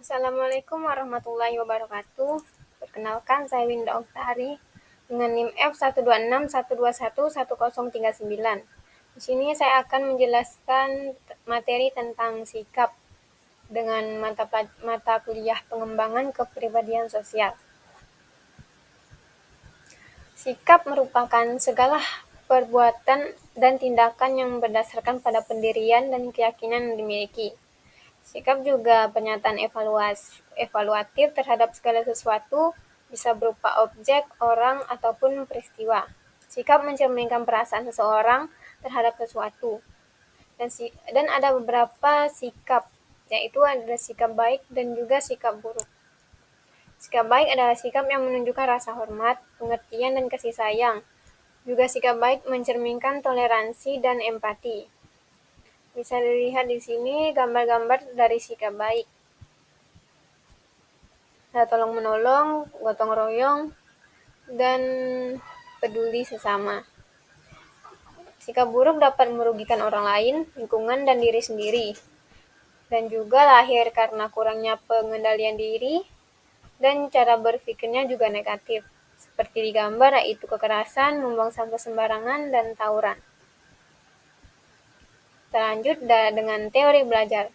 Assalamualaikum warahmatullahi wabarakatuh. Perkenalkan, saya Winda Oktari dengan NIM F12612110139. Di sini saya akan menjelaskan materi tentang sikap dengan mata kuliah pengembangan kepribadian sosial. Sikap merupakan segala perbuatan dan tindakan yang berdasarkan pada pendirian dan keyakinan yang dimiliki. Sikap juga pernyataan evaluatif terhadap segala sesuatu, bisa berupa objek, orang, ataupun peristiwa. Sikap mencerminkan perasaan seseorang terhadap sesuatu. Dan ada beberapa sikap, yaitu ada sikap baik dan juga sikap buruk. Sikap baik adalah sikap yang menunjukkan rasa hormat, pengertian, dan kasih sayang. Juga sikap baik mencerminkan toleransi dan empati. Bisa dilihat di sini gambar-gambar dari sikap baik. Ada tolong-menolong, gotong royong, dan peduli sesama. Sikap buruk dapat merugikan orang lain, lingkungan, dan diri sendiri. Dan juga lahir karena kurangnya pengendalian diri, dan cara berpikirnya juga negatif. Seperti di gambar, yaitu kekerasan, membuang sampah sembarangan, dan tawuran. Kita lanjut dengan teori belajar,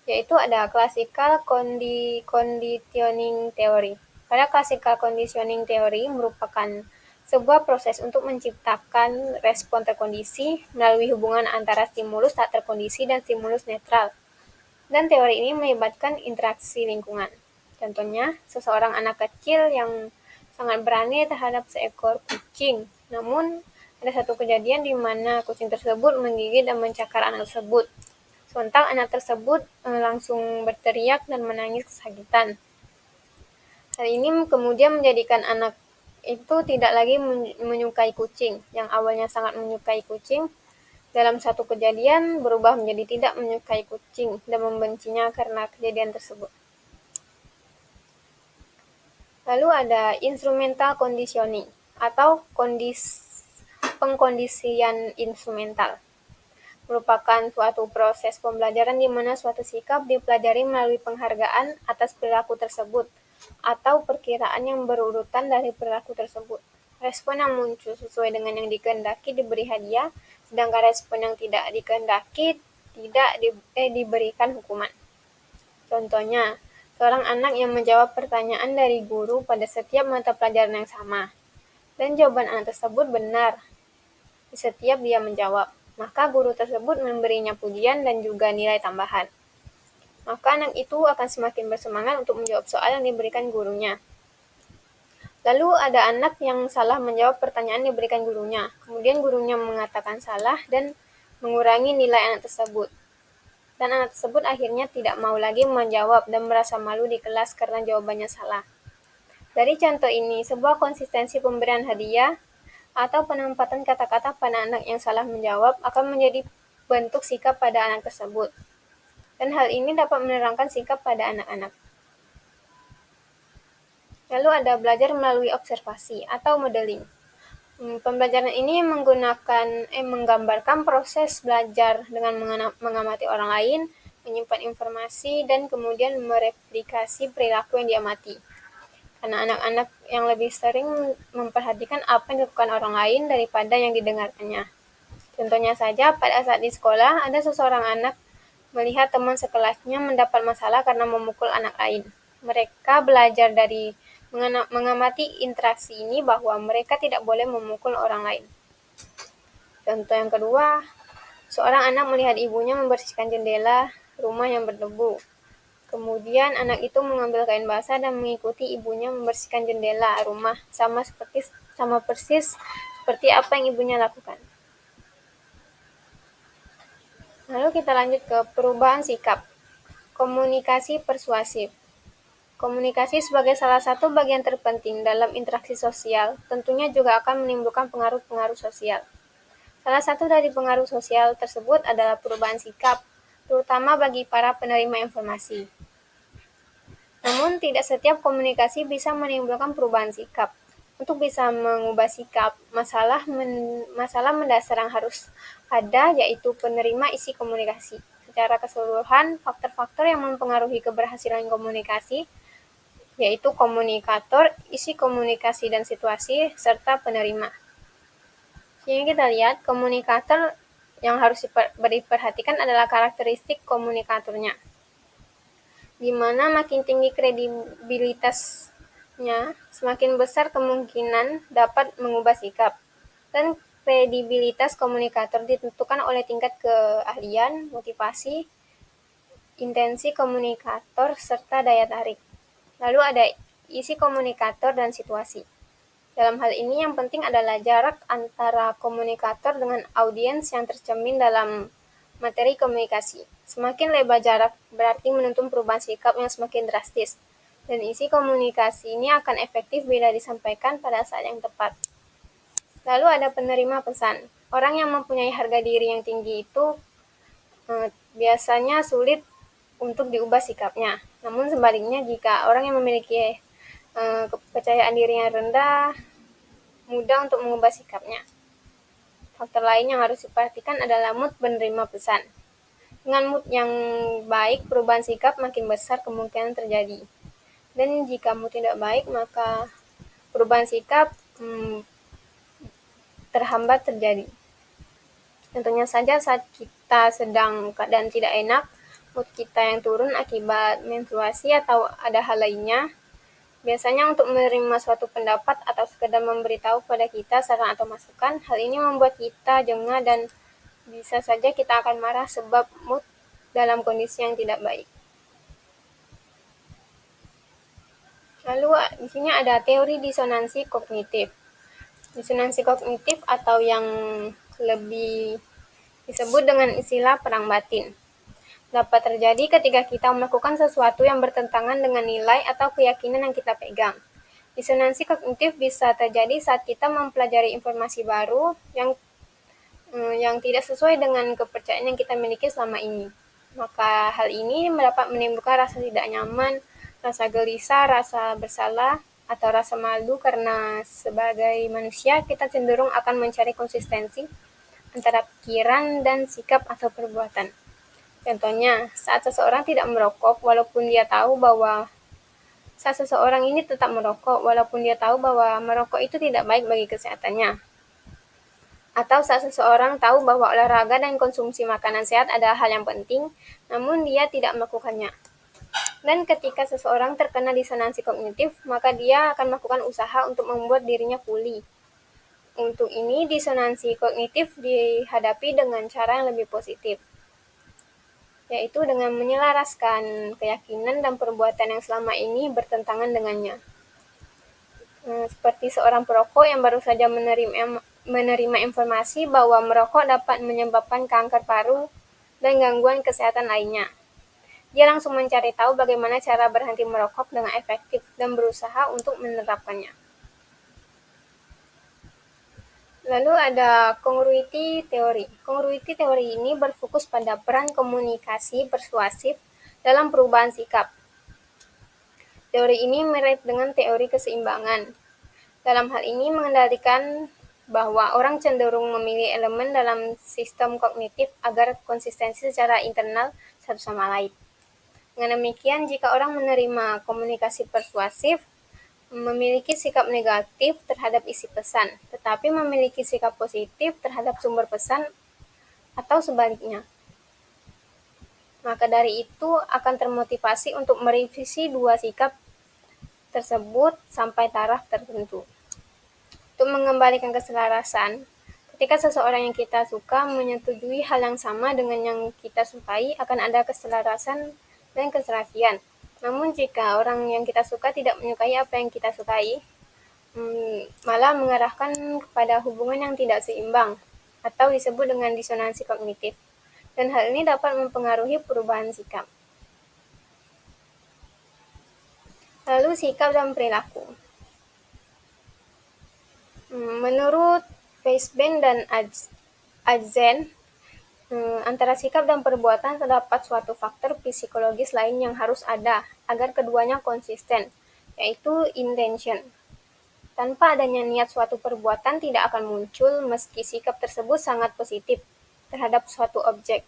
yaitu ada classical conditioning theory. Pada classical conditioning theory merupakan sebuah proses untuk menciptakan respon terkondisi melalui hubungan antara stimulus tak terkondisi dan stimulus netral. Dan teori ini melibatkan interaksi lingkungan. Contohnya, seseorang anak kecil yang sangat berani terhadap seekor kucing. Namun, ada satu kejadian di mana kucing tersebut menggigit dan mencakar anak tersebut. Sontak anak tersebut langsung berteriak dan menangis kesakitan. Hal ini kemudian menjadikan anak itu tidak lagi menyukai kucing. Yang awalnya sangat menyukai kucing, dalam satu kejadian berubah menjadi tidak menyukai kucing dan membencinya karena kejadian tersebut. Lalu ada instrumental conditioning atau pengkondisian instrumental. Merupakan suatu proses pembelajaran di mana suatu sikap dipelajari melalui penghargaan atas perilaku tersebut atau perkiraan yang berurutan dari perilaku tersebut. Respon yang muncul sesuai dengan yang dikehendaki diberi hadiah, sedangkan respon yang tidak dikehendaki tidak diberikan hukuman. Contohnya, seorang anak yang menjawab pertanyaan dari guru pada setiap mata pelajaran yang sama, dan jawaban anak tersebut benar di setiap dia menjawab, maka guru tersebut memberinya pujian dan juga nilai tambahan. Maka anak itu akan semakin bersemangat untuk menjawab soal yang diberikan gurunya. Lalu ada anak yang salah menjawab pertanyaan yang diberikan gurunya. Kemudian gurunya mengatakan salah dan mengurangi nilai anak tersebut. Dan anak tersebut akhirnya tidak mau lagi menjawab dan merasa malu di kelas karena jawabannya salah. Dari contoh ini, sebuah konsistensi pemberian hadiah atau penempatan kata-kata pada anak yang salah menjawab akan menjadi bentuk sikap pada anak tersebut. Dan hal ini dapat menerangkan sikap pada anak-anak. Lalu ada belajar melalui observasi atau modeling. Pembelajaran ini menggambarkan proses belajar dengan mengamati orang lain, menyimpan informasi, dan kemudian mereplikasi perilaku yang diamati. Karena anak-anak yang lebih sering memperhatikan apa yang dilakukan orang lain daripada yang didengarkannya. Contohnya saja, pada saat di sekolah, ada seseorang anak melihat teman sekelasnya mendapat masalah karena memukul anak lain. Mereka belajar dari mengamati interaksi ini bahwa mereka tidak boleh memukul orang lain. Contoh yang kedua, seorang anak melihat ibunya membersihkan jendela rumah yang berdebu. Kemudian anak itu mengambil kain basah dan mengikuti ibunya membersihkan jendela rumah sama persis seperti apa yang ibunya lakukan. Lalu kita lanjut ke perubahan sikap. Komunikasi persuasif. Komunikasi sebagai salah satu bagian terpenting dalam interaksi sosial tentunya juga akan menimbulkan pengaruh-pengaruh sosial. Salah satu dari pengaruh sosial tersebut adalah perubahan sikap, terutama bagi para penerima informasi. Namun, tidak setiap komunikasi bisa menimbulkan perubahan sikap. Untuk bisa mengubah sikap, masalah mendasar yang harus ada yaitu penerima isi komunikasi. secara keseluruhan, faktor-faktor yang mempengaruhi keberhasilan komunikasi yaitu komunikator, isi komunikasi dan situasi, serta penerima. Jadi kita lihat komunikator yang harus diperhatikan adalah karakteristik komunikatornya, di mana makin tinggi kredibilitasnya, semakin besar kemungkinan dapat mengubah sikap. Dan kredibilitas komunikator ditentukan oleh tingkat keahlian, motivasi, intensi komunikator, serta daya tarik. Lalu ada isi komunikator dan situasi. Dalam hal ini yang penting adalah jarak antara komunikator dengan audiens yang tercermin dalam materi komunikasi. Semakin lebar jarak berarti menuntun perubahan sikap yang semakin drastis. Dan isi komunikasi ini akan efektif bila disampaikan pada saat yang tepat. Lalu ada penerima pesan. Orang yang mempunyai harga diri yang tinggi itu biasanya sulit untuk diubah sikapnya. Namun sebaliknya, jika orang yang memiliki kepercayaan diri yang rendah, mudah untuk mengubah sikapnya. Faktor lain yang harus diperhatikan adalah mood penerima pesan. Dengan mood yang baik, perubahan sikap makin besar kemungkinan terjadi. Dan jika mood tidak baik, maka perubahan sikap terhambat terjadi. Tentunya saja saat kita sedang keadaan tidak enak, mood kita yang turun akibat menstruasi atau ada hal lainnya, biasanya untuk menerima suatu pendapat atau sekedar memberitahu pada kita saran atau masukan, hal ini membuat kita jengah dan bisa saja kita akan marah sebab mood dalam kondisi yang tidak baik. Lalu di sini ada teori disonansi kognitif. Disonansi kognitif atau yang lebih disebut dengan istilah perang batin dapat terjadi ketika kita melakukan sesuatu yang bertentangan dengan nilai atau keyakinan yang kita pegang. Disonansi kognitif bisa terjadi saat kita mempelajari informasi baru yang tidak sesuai dengan kepercayaan yang kita miliki selama ini. Maka hal ini dapat menimbulkan rasa tidak nyaman, rasa gelisah, rasa bersalah, atau rasa malu karena sebagai manusia kita cenderung akan mencari konsistensi antara pikiran dan sikap atau perbuatan. Contohnya, saat seseorang tidak merokok walaupun dia tahu bahwa merokok itu tidak baik bagi kesehatannya. Atau saat seseorang tahu bahwa olahraga dan konsumsi makanan sehat adalah hal yang penting, namun dia tidak melakukannya. Dan ketika seseorang terkena disonansi kognitif, maka dia akan melakukan usaha untuk membuat dirinya pulih. Untuk ini, disonansi kognitif dihadapi dengan cara yang lebih positif, yaitu dengan menyelaraskan keyakinan dan perbuatan yang selama ini bertentangan dengannya. Seperti seorang perokok yang baru saja menerima informasi bahwa merokok dapat menyebabkan kanker paru dan gangguan kesehatan lainnya. Dia langsung mencari tahu bagaimana cara berhenti merokok dengan efektif dan berusaha untuk menerapkannya. Lalu ada congruity teori. Congruity teori ini berfokus pada peran komunikasi persuasif dalam perubahan sikap. Teori ini mirip dengan teori keseimbangan. Dalam hal ini mengendalikan bahwa orang cenderung memilih elemen dalam sistem kognitif agar konsistensi secara internal satu sama lain. Dengan demikian, jika orang menerima komunikasi persuasif, memiliki sikap negatif terhadap isi pesan, tetapi memiliki sikap positif terhadap sumber pesan atau sebaliknya, maka dari itu akan termotivasi untuk merevisi dua sikap tersebut sampai taraf tertentu. Untuk mengembalikan keselarasan, ketika seseorang yang kita suka menyetujui hal yang sama dengan yang kita sukai, akan ada keselarasan dan keserapian. Namun jika orang yang kita suka tidak menyukai apa yang kita sukai, malah mengarahkan kepada hubungan yang tidak seimbang atau disebut dengan disonansi kognitif. Dan hal ini dapat mempengaruhi perubahan sikap. Lalu sikap dan perilaku. Menurut Weisband dan Ajzen, antara sikap dan perbuatan terdapat suatu faktor psikologis lain yang harus ada agar keduanya konsisten, yaitu intention. Tanpa adanya niat suatu perbuatan tidak akan muncul meski sikap tersebut sangat positif terhadap suatu objek.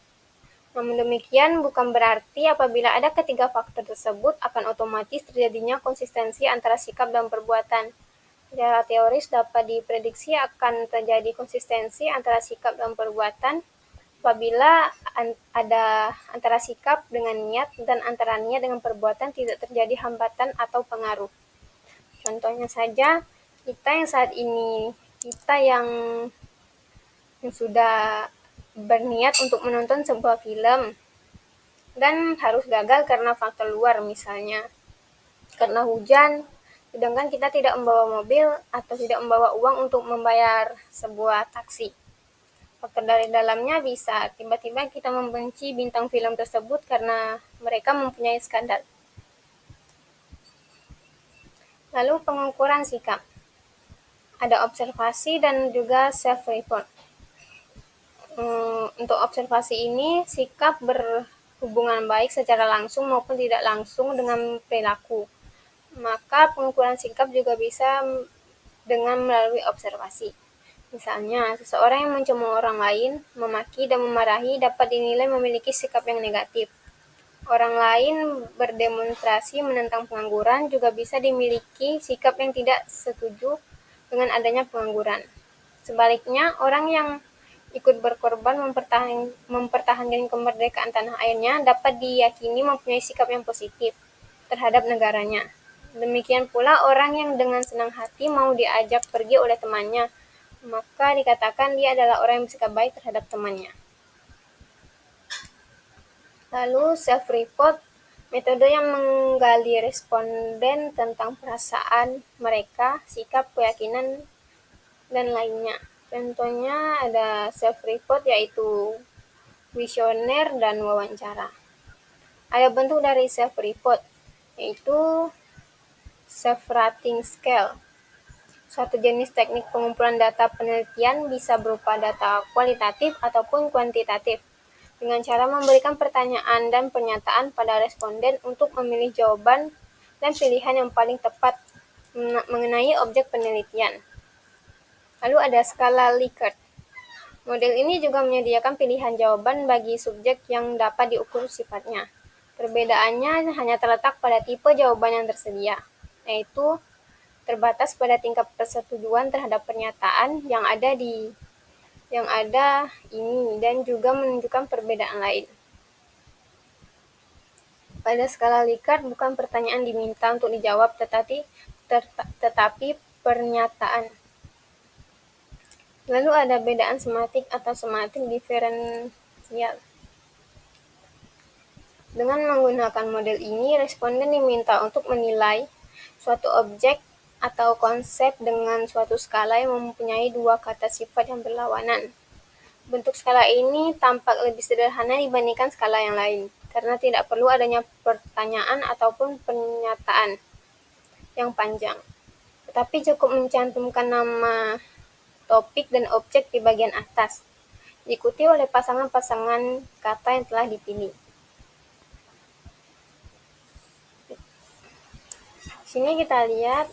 Namun demikian bukan berarti apabila ada ketiga faktor tersebut akan otomatis terjadinya konsistensi antara sikap dan perbuatan. Secara teoris dapat diprediksi akan terjadi konsistensi antara sikap dan perbuatan apabila ada antara sikap dengan niat dan antara niat dengan perbuatan tidak terjadi hambatan atau pengaruh. Contohnya saja, kita yang sudah berniat untuk menonton sebuah film dan harus gagal karena faktor luar, misalnya karena hujan, sedangkan kita tidak membawa mobil atau tidak membawa uang untuk membayar sebuah taksi. Faktor dari dalamnya bisa tiba-tiba kita membenci bintang film tersebut karena mereka mempunyai skandal. Lalu pengukuran sikap. Ada observasi dan juga self-report. Untuk observasi ini, sikap berhubungan baik secara langsung maupun tidak langsung dengan perilaku. Maka pengukuran sikap juga bisa dengan melalui observasi. Misalnya, seseorang yang mencemooh orang lain, memaki dan memarahi dapat dinilai memiliki sikap yang negatif. Orang lain berdemonstrasi menentang pengangguran juga bisa dimiliki sikap yang tidak setuju dengan adanya pengangguran. Sebaliknya, orang yang ikut berkorban mempertahankan kemerdekaan tanah airnya dapat diyakini mempunyai sikap yang positif terhadap negaranya. Demikian pula orang yang dengan senang hati mau diajak pergi oleh temannya, maka dikatakan dia adalah orang yang bersikap baik terhadap temannya. Lalu self-report, metode yang menggali responden tentang perasaan mereka, sikap, keyakinan, dan lainnya. Contohnya ada self-report yaitu kuesioner dan wawancara. Ada bentuk dari self-report yaitu self-rating scale. Suatu jenis teknik pengumpulan data penelitian bisa berupa data kualitatif ataupun kuantitatif dengan cara memberikan pertanyaan dan pernyataan pada responden untuk memilih jawaban dan pilihan yang paling tepat mengenai objek penelitian. Lalu ada skala Likert. Model ini juga menyediakan pilihan jawaban bagi subjek yang dapat diukur sifatnya. Perbedaannya hanya terletak pada tipe jawaban yang tersedia, yaitu terbatas pada tingkat persetujuan terhadap pernyataan yang ada ini dan juga menunjukkan perbedaan lain. Pada skala Likert bukan pertanyaan diminta untuk dijawab tetapi pernyataan. Lalu ada bedaan semantik atau semantik diferensial. Dengan menggunakan model ini, responden diminta untuk menilai suatu objek atau konsep dengan suatu skala yang mempunyai dua kata sifat yang berlawanan. Bentuk skala ini tampak lebih sederhana dibandingkan skala yang lain, karena tidak perlu adanya pertanyaan ataupun pernyataan yang panjang. Tetapi cukup mencantumkan nama topik dan objek di bagian atas, diikuti oleh pasangan-pasangan kata yang telah dipilih. Di sini kita lihat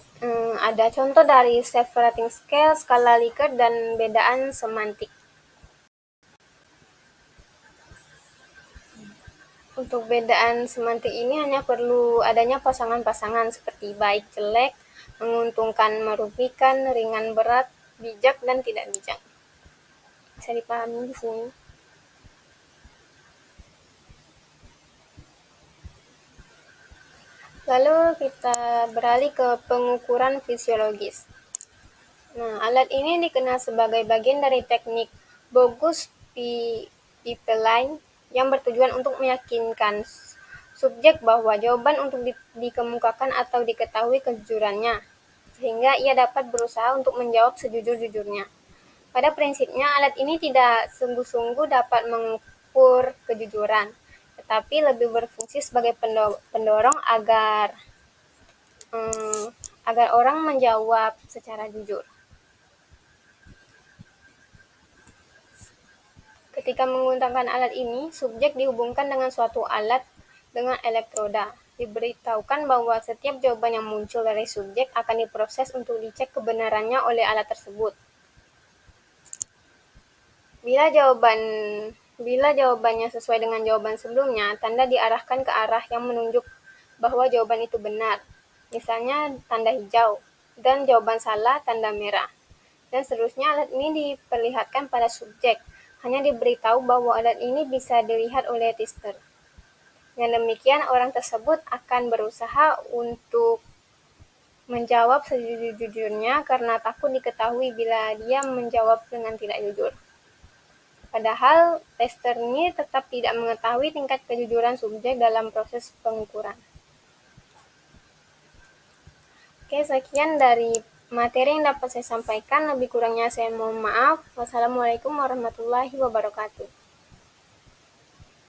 ada contoh dari self-rating scale, skala Likert, dan bedaan semantik. Untuk bedaan semantik ini hanya perlu adanya pasangan-pasangan seperti baik, jelek, menguntungkan, merugikan, ringan, berat, bijak, dan tidak bijak. Bisa dipahami di sini. Lalu kita beralih ke pengukuran fisiologis. Nah, alat ini dikenal sebagai bagian dari teknik Bogus-Pipeline yang bertujuan untuk meyakinkan subjek bahwa jawaban untuk dikemukakan atau diketahui kejujurannya, sehingga ia dapat berusaha untuk menjawab sejujur-jujurnya. Pada prinsipnya, alat ini tidak sungguh-sungguh dapat mengukur kejujuran, tetapi lebih berfungsi sebagai pendorong agar orang menjawab secara jujur. Ketika menggunakan alat ini, subjek dihubungkan dengan suatu alat dengan elektroda. Diberitahukan bahwa setiap jawaban yang muncul dari subjek akan diproses untuk dicek kebenarannya oleh alat tersebut. Bila jawaban Bila jawabannya sesuai dengan jawaban sebelumnya, tanda diarahkan ke arah yang menunjuk bahwa jawaban itu benar. Misalnya tanda hijau, dan jawaban salah tanda merah. Dan seterusnya, alat ini diperlihatkan pada subjek. Hanya diberitahu bahwa alat ini bisa dilihat oleh tester. Dengan demikian, orang tersebut akan berusaha untuk menjawab sejujur-jujurnya karena takut diketahui bila dia menjawab dengan tidak jujur. Padahal, tester ini tetap tidak mengetahui tingkat kejujuran subjek dalam proses pengukuran. Oke, sekian dari materi yang dapat saya sampaikan. Lebih kurangnya saya mohon maaf. Wassalamualaikum warahmatullahi wabarakatuh.